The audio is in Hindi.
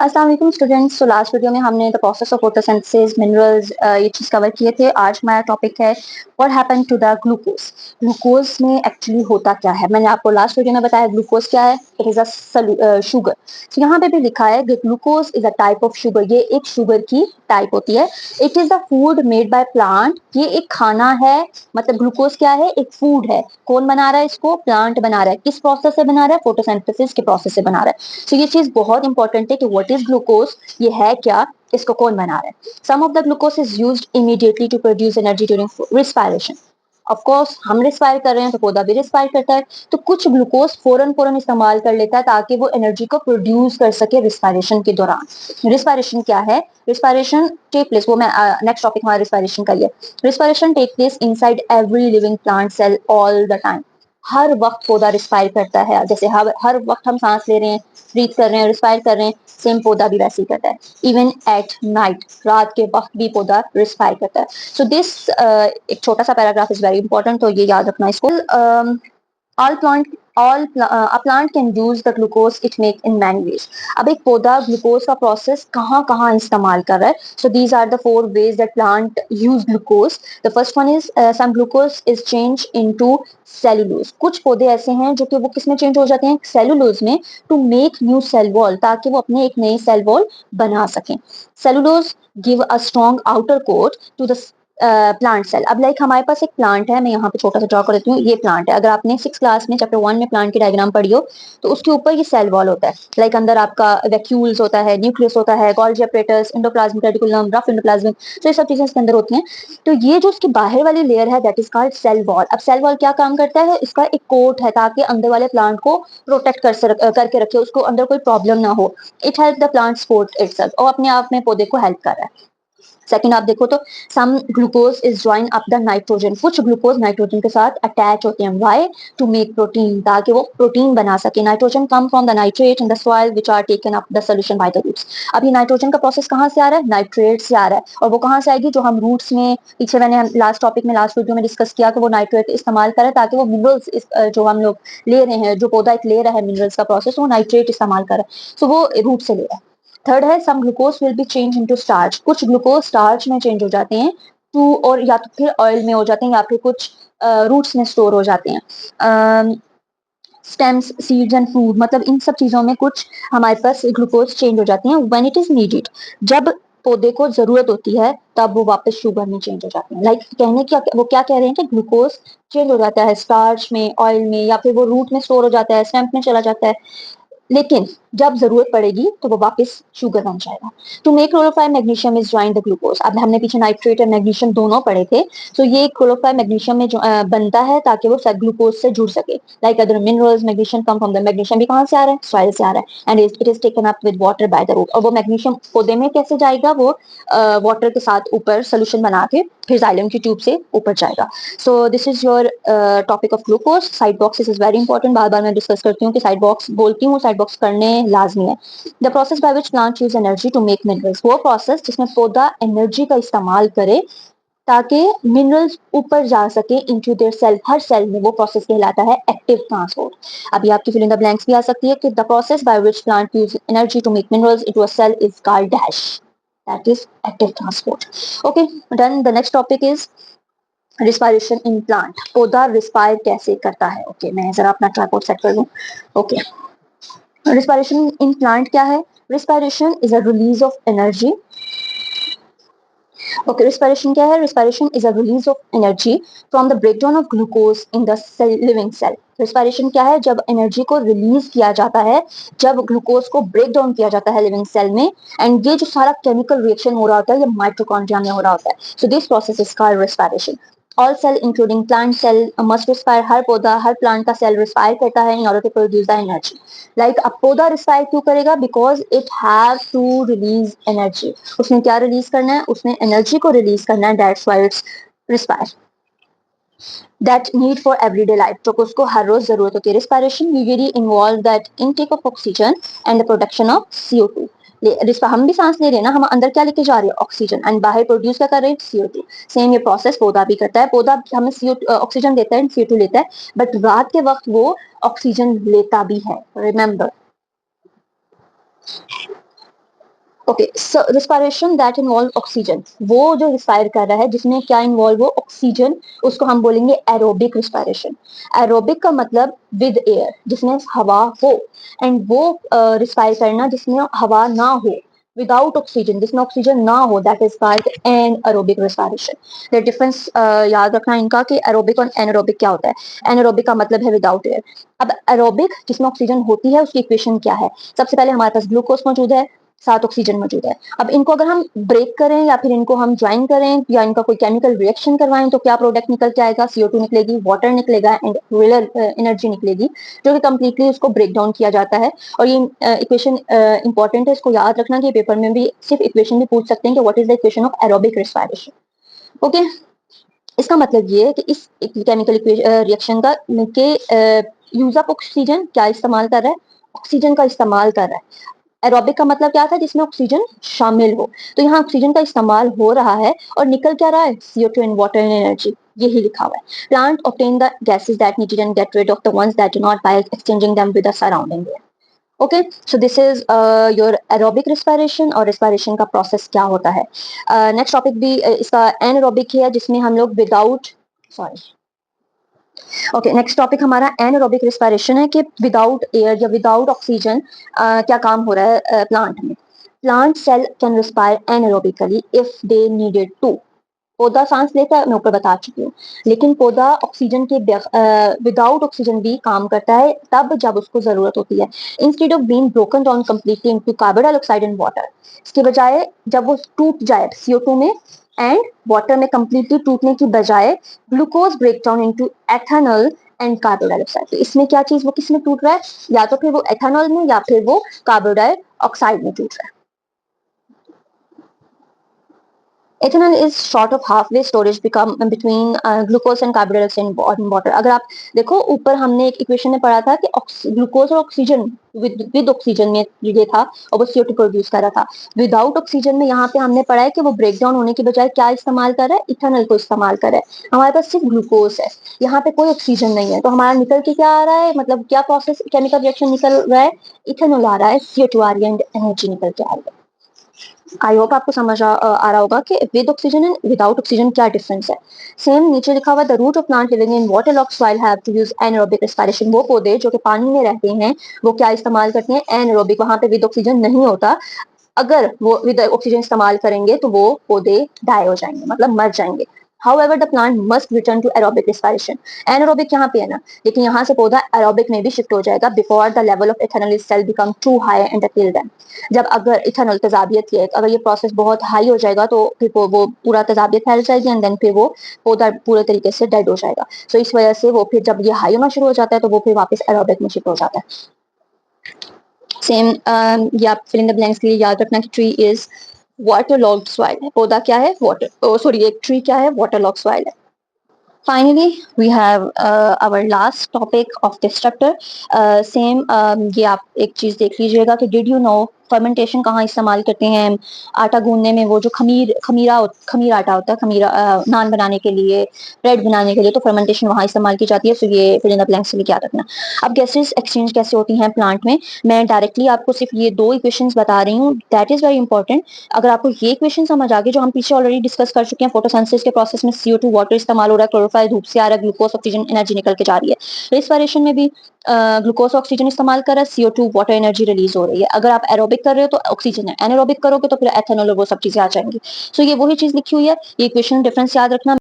अस्सलाम वालेकुम स्टूडेंट्स। तो लास्ट वीडियो में हमने the process of photosynthesis minerals ये चीज कवर किए थे। आज हमारा टॉपिक है what happen to the glucose. Glucose में एक्चुअली होता क्या है। मैंने आपको लास्ट वीडियो में बताया ग्लूकोज क्या है। It is a sugar. तो यहाँ पे भी लिखा है glucose is a type of sugar. ये एक शुगर की टाइप होती है। It is the food made by plant. ये एक खाना है। मतलब ग्लूकोज क्या है, एक फूड है। कौन बना रहा है इसको? प्लांट बना रहा है। किस प्रोसेस से बना रहा है? फोटोसिंथेसिस के प्रोसेस से बना रहा है। तो ये चीज बहुत इंपॉर्टेंट है कि व्हाट इज ग्लूकोज, ये है क्या, इसको कौन बना रहा है। Some of the glucose is used immediately to produce energy during respiration. Of course हम रिस्पायर कर रहे हैं तो पौधा भी रिस्पायर करता है। तो कुछ ग्लूकोज फौरन फौरन इस्तेमाल कर लेता है ताकि वो एनर्जी को प्रोड्यूस कर सके रिस्पायरेशन के दौरान। रिस्पायरेशन क्या है? रिस्पायरेशन टेक प्लेस, वो मैं नेक्स्ट टॉपिक हमारा रिस्पायरेशन का ही है। Respiration take place inside every living plant cell all the time. हर वक्त पौधा रिस्पायर करता है। जैसे हर वक्त हम सांस ले रहे हैं, ब्रीथ कर रहे हैं, रिस्पायर कर रहे हैं, सेम पौधा भी वैसे ही करता है। इवन एट नाइट, रात के वक्त भी पौधा रिस्पायर करता है। सो दिस एक छोटा सा पैराग्राफ इज वेरी इंपॉर्टेंट, तो ये याद रखना इसको। all plant a plant can use the glucose it make in many ways. अब एक पौधा ग्लूकोज का प्रोसेस कहाँ कहाँ इस्तेमाल कर रहा है। So these are the four ways that plant use glucose. The first one is some glucose is change into cellulose. कुछ पौधे ऐसे हैं जो कि वो किस में चेंज हो जाते हैं? सेलुलोज में, to make new cell wall, ताकि वो अपने एक नई सेल वॉल बना सकें। Cellulose give a strong outer coat to the plant cell. अब लाइक हमारे पास एक प्लांट है, मैं यहाँ पे छोटा सा ड्रॉ कर देती हूँ। ये प्लांट है। अगर आपने 6 क्लास में चैप्टर 1 में प्लांट की डायग्राम पढ़ी हो तो उसके ऊपर ये सेल वॉल होता है। लाइक अंदर आपका वैक्यूल्स होता है, न्यूक्लियस होता है, Golgi apparatus, endoplasmic reticulum, rough endoplasmic, तो ये सब चीजें इसके अंदर होती हैं। तो ये जो उसकी बाहर वाली लेयर है that is called cell wall. अब सेल वॉल क्या काम करता है? इसका एक कोट है ताकि अंदर वाले प्लांट को प्रोटेक्ट करके रखे, उसको अंदर कोई प्रॉब्लम ना हो। It help the plant support itself, और अपने आप में पौधे को हेल्प कर रहा है। सेकंड आप देखो तो some glucose is join up the nitrogen. कुछ ग्लूकोज नाइट्रोजन के साथ अटैच होते हैं। व्हाई? टू मेक प्रोटीन, ताकि वो प्रोटीन बना सके। Nitrogen come from the nitrate in the soil which are taken up the solution by the roots. अब ये नाइट्रोजन का प्रोसेस कहाँ से आ रहा है? नाइट्रेट से आ रहा है। और वो कहाँ से आएगी? जो हम रूट्स में पीछे मैंने लास्ट टॉपिक में लास्ट वीडियो में डिस्कस किया कि वो नाइट्रेट इस्तेमाल करें ताकि वो मिनरल्स जो हम लोग ले रहे हैं, जो पौधा एक ले रहा है मिनरल्स का प्रोसेस, वो नाइट्रेट इस्तेमाल करे। सो वो रूट से ले रहा है। थर्ड है some glucose will be change into starch. कुछ ग्लूकोज स्टार्च में चेंज हो जाते हैं टू, और या तो फिर ऑयल में हो जाते हैं, या फिर कुछ रूट्स में स्टोर हो जाते हैं। स्टेम्स, सीड्स एंड फूड, मतलब इन सब चीजों में कुछ हमारे पास ग्लूकोज चेंज हो जाती हैं व्हेन इट इज नीडेड। जब पौधे को जरूरत होती है तब वो वापस शुगर में चेंज हो जाते हैं। लाइक कहने क्या, वो क्या कह रहे हैं कि ग्लूकोज चेंज हो जाता है स्टार्च में, ऑयल में, या फिर वो रूट में स्टोर हो जाता है, स्टेम में चला जाता है, लेकिन जब जरूरत पड़ेगी तो वो वापस शुगर बन जाएगा। To make chlorophyll magnesium is join the glucose. अब हमने पीछे नाइट्रेट और मैग्नीशियम दोनों पढ़े थे। तो ये क्लोरोफाइल मैग्नीशियम में जो बनता है ताकि वो ग्लूकोज से जुड़ सके। Like other minerals, magnesium come from the, magnesium भी कहाँ से आ रहा है? सॉइल से आ रहा है। And it is taken up with water by the root. और वो मैग्नीशियम पौधे में कैसे जाएगा? वो वाटर के साथ ऊपर सोल्यूशन बना के फिर जाइलम की ट्यूब से ऊपर जाएगा। So this is your topic of glucose. Side boxes is very important. बार बार मैं डिस्कस करती हूँ कि साइड बॉक्स बोलती हूँ, साइड बॉक्स करने लाजमी है। The process by which plant use energy to make minerals. वो प्रोसेस जिसमें पौधा एनर्जी का इस्तेमाल करे ताकि मिनरल्स ऊपर जा सके इनटू देयर सेल, हर सेल में। वो प्रोसेस कहलाता है एक्टिव ट्रांसपोर्ट। अभी आपकी फिल इन द ब्लैंक्स भी आ सकती है कि the process by which plant use energy to make minerals into a cell is called dash, that is active transport. Okay done. The next topic is respiration in plant. पौधा रिस्पायर कैसे करता है? ओके मैं जरा अपना ट्राइपॉड सेट कर लूं। ओके रिस्पायरेशन इन प्लांट क्या है? Respiration is a release of energy. Okay respiration क्या है? Respiration is a release of energy from the breakdown of glucose in the cell, living cell. Respiration क्या है? जब एनर्जी को रिलीज किया जाता है, जब ग्लूकोज को ब्रेक डाउन किया जाता है लिविंग सेल में। एंड ये जो सारा केमिकल रिएक्शन हो रहा होता है ये माइटोकॉन्ड्रिया में हो रहा होता है। So this process is called respiration. All cell including plant cell must respire. हर पौधा, हर प्लांट का सेल रिस्पायर करता है in order to produce the energy. Like अब पौधा रिस्पायर क्यों करेगा? Because it have to release energy. उसने क्या रिलीज करना है? उसने एनर्जी को रिलीज करना है। That's why it's respire. That need for everyday life, जो उसको हर रोज जरूरत होती है। Respiration usually involve that intake of oxygen and the production of CO2। हम भी सांस ले रहे हैं ना, हम अंदर क्या लेके जा रहे हैं? ऑक्सीजन, एंड बाहर प्रोड्यूस क्या कर रहे हैं? CO2। सेम ये प्रोसेस पौधा भी करता है। पौधा हमें CO2 ऑक्सीजन देता है, CO2 लेता है, बट रात के वक्त वो ऑक्सीजन लेता भी है। Remember okay, so respiration that involve oxygen, वो जो रिस्पायर कर रहा है जिसमें क्या इन्वॉल्व हो ऑक्सीजन, उसको हम बोलेंगे एरोबिक रिस्पायरेशन। एरोबिक का मतलब विद एयर, जिसमें हवा हो, एंड वो रिस्पायर करना जिसमें हवा ना हो, विदाउट ऑक्सीजन, जिसमें ऑक्सीजन ना हो, that is called an aerobic respiration. The difference याद रखना इनका कि एरोबिक और एनारोबिक क्या होता है। एनारोबिक का मतलब है विदाउट एयर। अब एरोबिक जिसमें ऑक्सीजन होती है उसकी इक्वेशन क्या है? सबसे पहले हमारे पास ग्लूकोज मौजूद है, साथ ऑक्सीजन मौजूद है। अब इनको अगर हम ब्रेक करें या फिर इनको हम ज्वाइन करें या इनका कोई केमिकल रिएक्शन करवाएं तो क्या प्रोडक्ट निकल के आएगा? CO2 निकलेगी, वाटर निकलेगा एंड रियल एनर्जी निकलेगी, जो कि कंप्लीटली उसको ब्रेक डाउन किया जाता है। और ये इक्वेशन इंपॉर्टेंट है, इसको याद रखना कि पेपर में भी सिर्फ इक्वेशन भी पूछ सकते हैं कि what is the equation of aerobic respiration. Okay, इसका मतलब ये है कि इस केमिकल रिएक्शन का के यूज ऑफ ऑक्सीजन क्या इस्तेमाल कर रहा है? ऑक्सीजन का इस्तेमाल कर रहा है। एरोबिक का मतलब क्या था? जिसमें ऑक्सीजन शामिल हो। तो यहाँ ऑक्सीजन का इस्तेमाल हो रहा है और निकल क्या रहा है? CO2 and water and energy, यही लिखा हुआ है। Plant obtain the gases that needed and get rid of the ones that do not by exchanging them with the surrounding air. Okay, so this is your aerobic respiration. और रिस्पायरेशन का प्रोसेस क्या होता है? नेक्स्ट टॉपिक भी इसका एनएरोबिक है, जिसमें हम लोग without, sorry, okay, next topic हमारा एनारोबिक रिस्पायरेशन है कि विदाउट एयर या विदाउट ऑक्सीजन क्या काम हो रहा है प्लांट में। Plant cell can respire anaerobically if they needed to. पौधा सांस लेता है, मैं ऊपर बता चुकी हूँ, लेकिन पौधा ऑक्सीजन के विदाउट ऑक्सीजन भी काम करता है तब जब उसको जरूरत होती है। Instead of being broken down completely into carbon dioxide and water, इसके बजाय जब वो टूट जाए CO2 में एंड वाटर में कंप्लीटली टूटने की बजाय glucose break down into ethanol and carbon dioxide. तो इसमें क्या चीज, वो किस में टूट रहा है? या तो फिर वो एथेनॉल में या फिर वो कार्बन डाइऑक्साइड में टूट रहा है। Ethanol is short of halfway storage become between glucose and carbon dioxide and water. अगर आप देखो ऊपर हमने एक इक्वेशन में पढ़ा था कि ग्लूकोज और ऑक्सीजन विद ऑक्सीजन में ये था और वो CO2 प्रोड्यूस कर रहा था। विदाउट ऑक्सीजन में यहाँ पे हमने पढ़ा है कि वो ब्रेक डाउन होने की बजाय क्या इस्तेमाल कर रहा है? इथेनॉल को इस्तेमाल कर रहा है। हमारे पास सिर्फ ग्लूकोज है, यहाँ पे कोई ऑक्सीजन नहीं है, तो हमारा निकल के क्या आ रहा है? मतलब क्या प्रोसेस केमिकल रिएक्शन निकल रहा है? इथेनॉल आ रहा है, CO2 आ रही है एंड एनर्जी निकल के आ रही है। आई होप आपको समझ आ रहा होगा कि with oxygen and without oxygen क्या डिफरेंस है। सेम नीचे लिखा हुआ the root of plant living in water logged soil have to use anaerobic respiration. वो पौधे जो कि पानी में रहते हैं वो क्या इस्तेमाल करते हैं? एनारोबिक। वहां पे विद ऑक्सीजन नहीं होता। अगर वो विद ऑक्सीजन इस्तेमाल करेंगे तो वो पौधे डाई हो जाएंगे, मतलब मर जाएंगे। However, the plant must return to aerobic respiration. Anaerobic यहाँ पे है ना, लेकिन यहाँ से पौधा aerobic में भी शिफ्ट हो जाएगा before the level of ethanol in cell become too high and kill them. जब अगर इथेनॉल तेजाबियत की अगर ये प्रोसेस बहुत हाई हो जाएगा तो फिर वो पूरा तेजाबियत फैल जाएगी एंड देन फिर वो पौधा पूरे तरीके से डेड हो जाएगा। सो इस वजह से वो फिर जब ये हाई होना शुरू हो जाता है तो वो फिर वापस एरोबिक में शिफ्ट हो जाता है। सेम ये आप फिल इन द ब्लैंक्स के लिए याद रखना कि tree is water logged soil है। पौधा क्या है? वाटर, सॉरी, एक ट्री क्या है? वाटर लॉग्ड सॉइल है। Finally, we have our last topic of this chapter. Same, ये आप एक चीज देख लीजिएगा कि did you know फर्मेंटेशन कहाँ इस्तेमाल करते हैं हम? आटा गूंदने में, वो जो खमीर आटा होता है, नान बनाने के लिए, ब्रेड बनाने के लिए, तो फर्मेंटेशन वहाँ इस्तेमाल की जाती है। तो ये फिल इन द ब्लैंक्स के लिए याद रखना। अब गैसेस एक्सचेंज कैसे होती हैं प्लांट में? मैं डायरेक्टली आपको सिर्फ ये 2 इक्वेशंस बता रही हूँ, दैट इज वेरी इंपॉर्टेंट। अगर आपको ये इक्वेशन समझ आ गई जो हम पीछे ऑलरेडी डिस्कस कर चुके हैं, फोटोसिंथेसिस के प्रोसेस में CO2 वाटर इस्तेमाल हो रहा है, क्लोरोफाइल धूप से आ रहा है, ग्लूकोज ऑक्सीजन एनर्जी निकल के जा रही है। रेस्पिरेशन में भी ग्लूकोज ऑक्सीजन इस्तेमाल कर रहा है, CO2 वाटर एनर्जी रिलीज हो रही है। अगर आप एरोबिक कर रहे हो तो ऑक्सीजन है, एनारोबिक करोगे तो फिर एथेनॉल और वो सब चीजें आ जाएंगी। सो ये वही चीज लिखी हुई है, ये इक्वेशन डिफरेंस याद रखना।